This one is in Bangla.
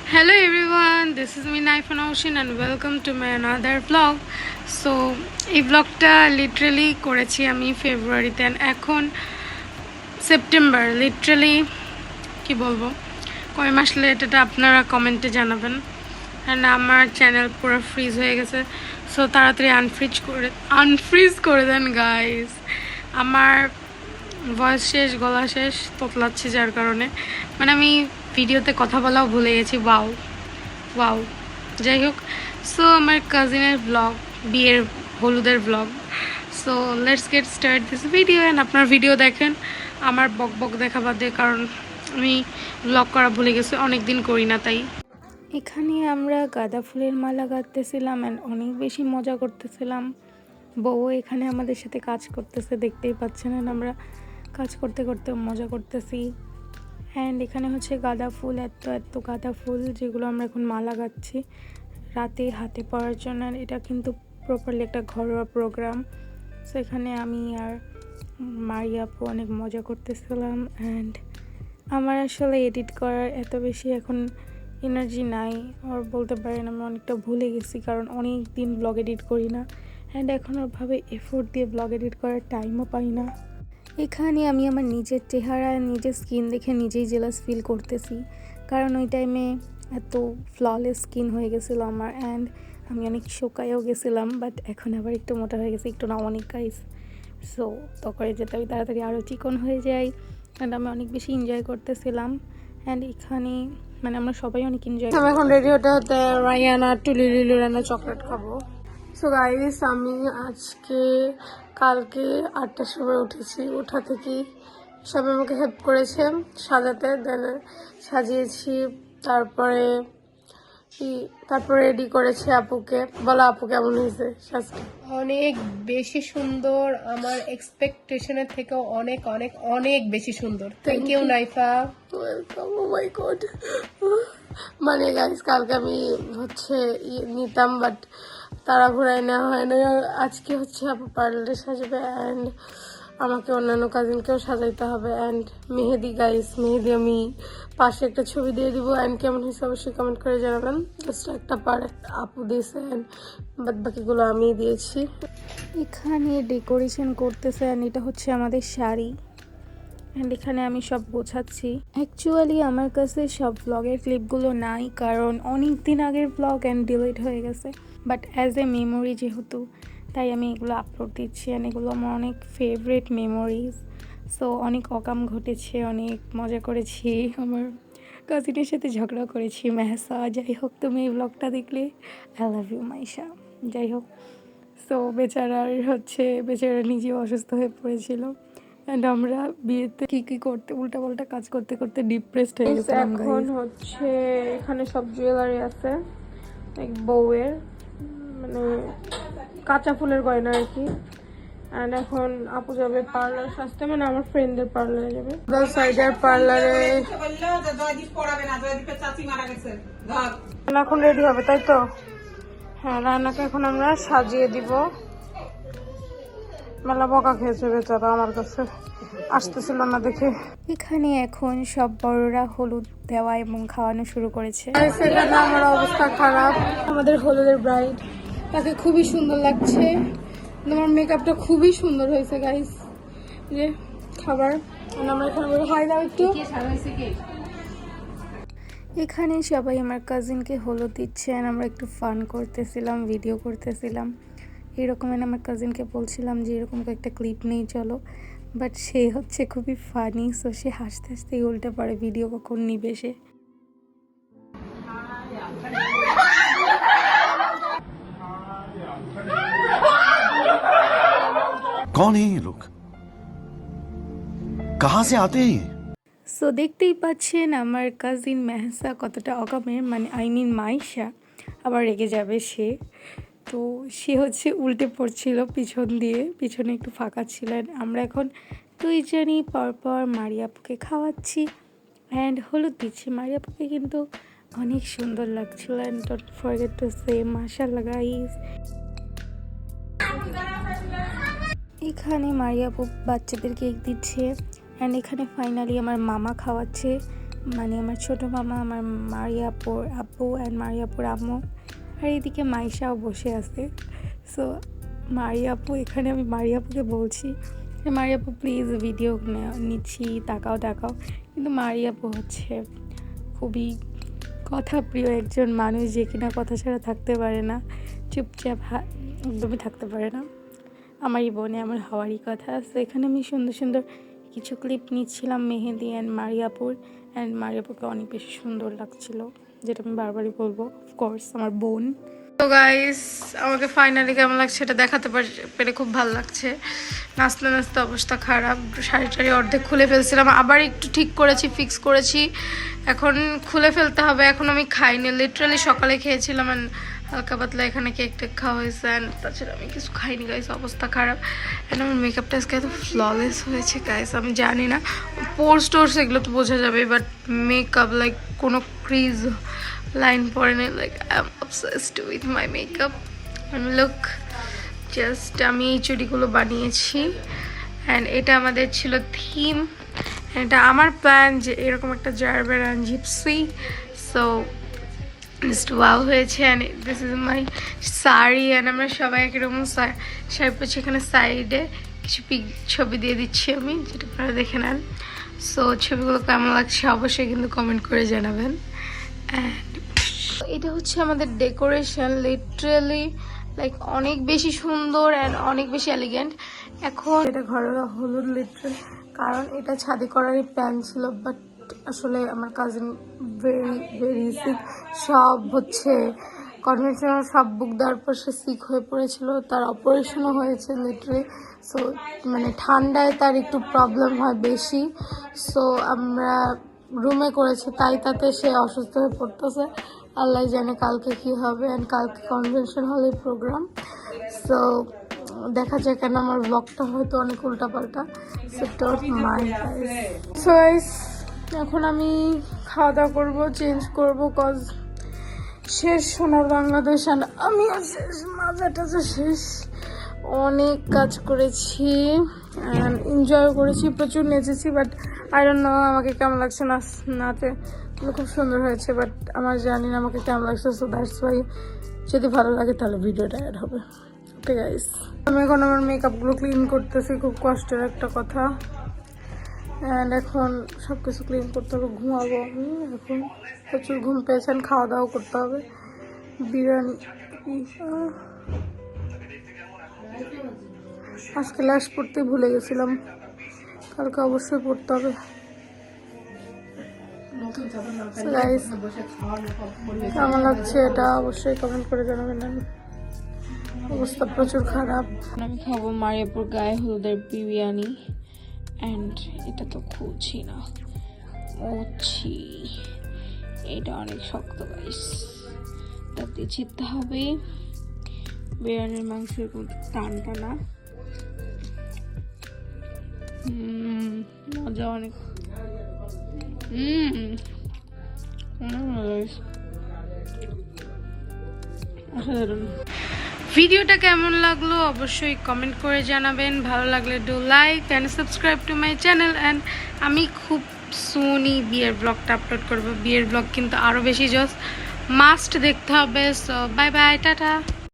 Hello everyone, this is me Naifan Ocean and welcome to my another vlog. So এই ব্লগটা লিটারালি করেছি আমি ফেব্রুয়ারিতে and এখন সেপ্টেম্বর। লিটারালি কি বলবো, কয় মাস লেট এটা আপনারা কমেন্টে জানাবেন। অ্যান্ড আমার চ্যানেল পুরো ফ্রিজ হয়ে গেছে, সো তাড়াতাড়ি আনফ্রিজ করে দেন গাইস। আমার ভয়েস শেষ, গলা শেষ, তোতলাচ্ছে যার কারণে মানে আমি ভিডিওতে কথা বলাও ভুলে গেছি। ওয়াও ওয়াও, যাই হোক। সো আমার কাজিনের ব্লগ, বিয়ের হলুদের blog. So let's get start this video and আপনার ভিডিও দেখেন আমার বক বক দেখা বাদে, কারণ আমি ব্লগ করা ভুলে গেছি, অনেক দিন করি না তাই। এখানে আমরা গাঁদা ফুলের মালা গাঁথতেছিলাম অ্যান্ড অনেক বেশি মজা করতেছিলাম। বউ এখানে আমাদের সাথে কাজ করতেছে, দেখতেই পাচ্ছেন। আমরা কাজ করতে করতে মজা করতেছি। অ্যান্ড এখানে হচ্ছে গাঁদা ফুল, এত গাঁদা ফুল যেগুলো আমরা এখন মালা গাচ্ছি রাতে হাতে পরার জন্য। এটা কিন্তু প্রপারলি একটা ঘরোয়া প্রোগ্রাম। সো এখানে আমি আর মারিয়া আপু অনেক মজা করতেছিলাম। অ্যান্ড আমার আসলে এডিট করার এত বেশি এখন এনার্জি নাই, আর বলতে পারেন আমি অনেকটা ভুলে গেছি, কারণ অনেক দিন ব্লগ এডিট করি না। অ্যান্ড এখন ওভাবে এফোর্ট দিয়ে ব্লগ এডিট করার টাইমও পাই না। এখানে আমি আমার নিজের চেহারা, নিজের স্কিন দেখে নিজেই জেলাস ফিল করতেছি, কারণ ওই টাইমে এত ফ্ললেস স্কিন হয়ে গেছিলো আমার। অ্যান্ড আমি অনেক শোকায়ও গেছিলাম, বাট এখন আবার একটু মোটা হয়ে গেছি, একটু না অনেক গাইস। সো তখন যেতে আমি তাড়াতাড়ি আরও চিকন হয়ে যাই। অ্যান্ড আমি অনেক বেশি এনজয় করতেছিলাম। অ্যান্ড এখানে মানে আমরা সবাই অনেক এনজয়। আমি এখন রেডি হতে হতে রায়ানা টুলিলিলু রান্না চকলেট খাবো। সো গাইস, আমি আজকে কালকে 8টার সময় উঠেছি। ওঠা থেকেই সবাই আমাকে হেল্প করেছে সাজাতে, দেন সাজিয়েছি। তারপরে রেডি করেছি আপুকে। বলো আপু কেমন হয়েছে সাজটা? অনেক বেশি সুন্দর, আমার এক্সপেকটেশনের থেকেও অনেক অনেক অনেক বেশি সুন্দর। Thank you Naifa. Welcome. Oh my God. মানে গাইস, কালকে আমি হচ্ছে নিতাম, বাট তাড়াহুড়ায় নেওয়া হয় না। আজকে হচ্ছে আপু পার্লারে সাজাবে অ্যান্ড আমাকে অন্যান্য কাজিনকেও সাজাইতে হবে। অ্যান্ড মেহেদি গাইস, মেহেদি আমি পাশে একটা ছবি দিয়ে দিব। অ্যান্ড কেমন হয়েছে অবশ্যই কমেন্ট করে জানাবেন। জাস্ট একটা পার্ট আপু দিয়েছে অ্যান্ড বাদ বাকিগুলো আমি দিয়েছি। এখানে ডেকোরেশন করতেছে অ্যান্ড এটা হচ্ছে আমাদের শাড়ি। অ্যান্ড এখানে আমি সব গোছাচ্ছি। অ্যাকচুয়ালি আমার কাছে সব ব্লগের ক্লিপগুলো নাই, কারণ অনেক দিন আগের ব্লগ অ্যান্ড ডিলিট হয়ে গেছে। বাট অ্যাজ এ মেমোরি যেহেতু, তাই আমি এগুলো আপলোড দিচ্ছি। অ্যান্ড এগুলো আমার অনেক ফেভারিট মেমোরিজ। সো অনেক অকাম ঘটেছে, অনেক মজা করেছি, আমার কাজিনের সাথে ঝগড়া করেছি মেহসা। যাই হোক, তুমি এই ব্লগটা দেখলে আই লাভ ইউ মাইশা। যাই হোক, সো বেচারা নিজেও অসুস্থ হয়ে পড়েছিল। অ্যান্ড আমরা বিয়েতে কি করতে উল্টাপাল্টা কাজ করতে করতে ডিপ্রেসড হয়ে গেছিলাম। এখন হচ্ছে এখানে সব জুয়েলারি আছে বউয়ের, মানে কাঁচা ফুলের গয়না আর কি। অ্যান্ড এখন আপু যাবে পার্লার সাজতে, মানে আমার ফ্রেন্ডদের পার্লারে যাবে। সাইডের পার্লারে এখন রেডি হবে, তাই তো? হ্যাঁ, রান্নাকে এখন আমরা সাজিয়ে দিব। মেলা বকা খেয়েছে বেচারা, আমার কাছে আসতেছিল না দেখে। এখানে এখন সব বড়রা হলুদ দেওয়া এবং খাওয়ানো শুরু করেছে। সেখানে আমার অবস্থা খারাপ। আমাদের হলুদের ব্রাইড, তাকে খুবই সুন্দর লাগছে। আমার মেকআপটা খুবই সুন্দর হয়েছে গাইস। যে খাবার আমরা এখানে খাই দাও একটু। এখানে সবাই আমার কাজিনকে হলুদ দিচ্ছে, আমরা একটু ফান করতেছিলাম, ভিডিও করতেছিলাম। এরকম আমার কাজিনকে বলছিলাম যে এরকম একটা ক্লিপ নেই চলো, বাট সে হচ্ছে খুবই ফানি। সো সে হাসতে হাসতেই উল্টে পড়ে, ভিডিও কখন নিবে সে। कौन है ये लोग? कहां से आते हैं ये? সো দেখতেই পাচ্ছেন আমার কাজিন মেহসা কতটা অকামের, মানে মাইশা আবার রেগে যাবে সে। তো সে হচ্ছে উল্টে পড়ছিল পিছন দিয়ে, পিছনে একটু ফাঁকা ছিলেন। আমরা এখন দুইজনই পরপর মারিয়াপুকে খাওয়াচ্ছি অ্যান্ড হলুদ দিচ্ছি। মারিয়াপুকে কিন্তু অনেক সুন্দর লাগছিল। And don't forget to say মাশাআল্লাহ গাইস। এখানে মারিয়াপু বাচ্চাদের কেক দিচ্ছে অ্যান্ড এখানে ফাইনালি আমার মামা খাওয়াচ্ছে। মানে আমার ছোটো মামা, আমার মারিয়াপুর আব্বু অ্যান্ড মারিয়াপুর আম্মু, আর এইদিকে মাইশাও বসে আছে। সো মারিয়াপু, এখানে আমি মারিয়াপুকে বলছি মারিয়াপু প্লিজ ভিডিও নিচ্ছি, তাকাও তাকাও, কিন্তু মারিয়াপু হচ্ছে খুবই কথাপ্রিয় একজন মানুষ, যে কিনা কথা ছাড়া থাকতে পারে না, চুপচাপ একদমই থাকতে পারে না। আমারই বোনে আমার হওয়ারই কথা। সো এখানে আমি সুন্দর সুন্দর কিছু ক্লিপ নিচ্ছিলাম মেহেদি অ্যান্ড মারিয়াপুর, অ্যান্ড মারিয়াপুরকে অনেক বেশি সুন্দর লাগছিল, যেটা আমি বারবারই বলবো, অফকোর্স আমার বোন। তো গাইস, আমাকে ফাইনালি কেমন লাগছে এটা দেখাতে পেরে খুব ভালো লাগছে। নাচতে নাচতে অবস্থা খারাপ, শাড়ি টাড়ি অর্ধেক খুলে ফেলছিলাম, আবার একটু ঠিক করেছি, ফিক্স করেছি, এখন খুলে ফেলতে হবে। এখন আমি খাইনি, লিটারালি সকালে খেয়েছিলাম অ্যান্ড হালকা পাতলা এখানে কেক টেক খাওয়া হয়েছে, অ্যান্ড তাছাড়া আমি কিছু খাইনি গাইস, অবস্থা খারাপ। অ্যান্ড আমার মেকআপটা আজকে এত ফ্ললেস হয়েছে গাইস, আমি জানি না, পোর্স টোর্স এগুলো তো বোঝা যাবে, বাট মেকআপ লাইক কোনো ক্রিজ লাইন পরে নেই, like I am obsessed with my makeup and look. Just আমি এই চুড়িগুলো বানিয়েছি, অ্যান্ড এটা আমাদের ছিল থিম, এটা আমার প্ল্যান যে এরকম একটা জারবের and gypsy. So just wow হয়েছে, and this is my sari, and আমরা সবাই একরকম শাড়ি পরছি। এখানে সাইডে কিছু ছবি দিয়ে দিচ্ছি আমি, যেটা আপনারা দেখে নেন। সো ছবিগুলো কেমন লাগছে অবশ্যই কিন্তু কমেন্ট করে জানাবেন। অ্যান্ড এটা হচ্ছে আমাদের ডেকোরেশন, লিটারালি লাইক অনেক বেশি সুন্দর অ্যান্ড অনেক বেশি এলিগেন্ট। এখন এটা ঘরোয়া হলুদ লিটারালি, কারণ এটা ছাদে করারই প্ল্যান ছিল, বাট আসলে আমার কাজিন ভেরি সিক, সব হচ্ছে কনভেনশনাল সব বুক দেওয়ার পর সে সিক হয়ে পড়েছিল, তার অপারেশনও হয়েছে লিটারালি। সো মানে ঠান্ডায় তার একটু প্রবলেম হয় বেশি, সো আমরা রুমে করেছি, তাই তাতে সে অসুস্থ হয়ে পড়তেছে। আল্লাহ জানে কালকে কি হবে, অ্যান্ড কালকে কনভেনশন হলে প্রোগ্রাম। সো দেখা যায়, কেন আমার ব্লগটা হয়তো অনেক উল্টাপাল্টা। সো গাইস, এখন আমি খাওয়া দাওয়া করবো, চেঞ্জ করবো, কজ শেষ সোনার বাংলাদেশ, অ্যান্ড আমিও শেষ, মাজা টাজা শেষ, অনেক কাজ করেছি অ্যান্ড এনজয় করেছি, প্রচুর নেচেছি, বাট আই ডোন্ট নো আমাকে কেমন লাগছে নাচে, খুব সুন্দর হয়েছে, বাট আমার জানি না আমাকে কেমন লাগছে। সো দ্যাটস ওয়াই, যদি ভালো লাগে তাহলে ভিডিওটা অ্যাড হবে। ওকে গাইস, আমি এখন আমার মেকআপগুলো ক্লিন করতেছি, খুব কষ্টের একটা কথা, অ্যান্ড এখন সব কিছু ক্লিন করতে হবে, ঘুমাবো আমি এখন, প্রচুর ঘুম পেয়েছেন, খাওয়া দাওয়া করতে হবে। বিরিয়ানি আজকে লাস্ট পড়তে ভুলে গেছিলাম, কালকে অবশ্যই পড়তে হবে। কেমন লাগছে এটা অবশ্যই কমেন্ট করে জানাবেন, অবস্থা প্রচুর খারাপ। আমি খাবো মারিয়াপুর গায়ে হলুদের বিরিয়ানি, অ্যান্ড এটা তো খুঁজছি না, মুছি, এটা অনেক শক্ত গাইস, তাতে চিপতে হবে। বিরিয়ানির মাংসের মধ্যে টান টানা, মজা অনেক, অসাধারণ। ভিডিওটা কেমন লাগলো অবশ্যই কমেন্ট করে জানাবেন, ভালো লাগলে do like and subscribe to my channel. And আমি খুব সুনই বিয়ের ব্লগটা আপলোড করবো, বিয়ের ব্লগ কিন্তু আরও বেশি জস, মাস্ট দেখতে হবে। So bye bye, tata.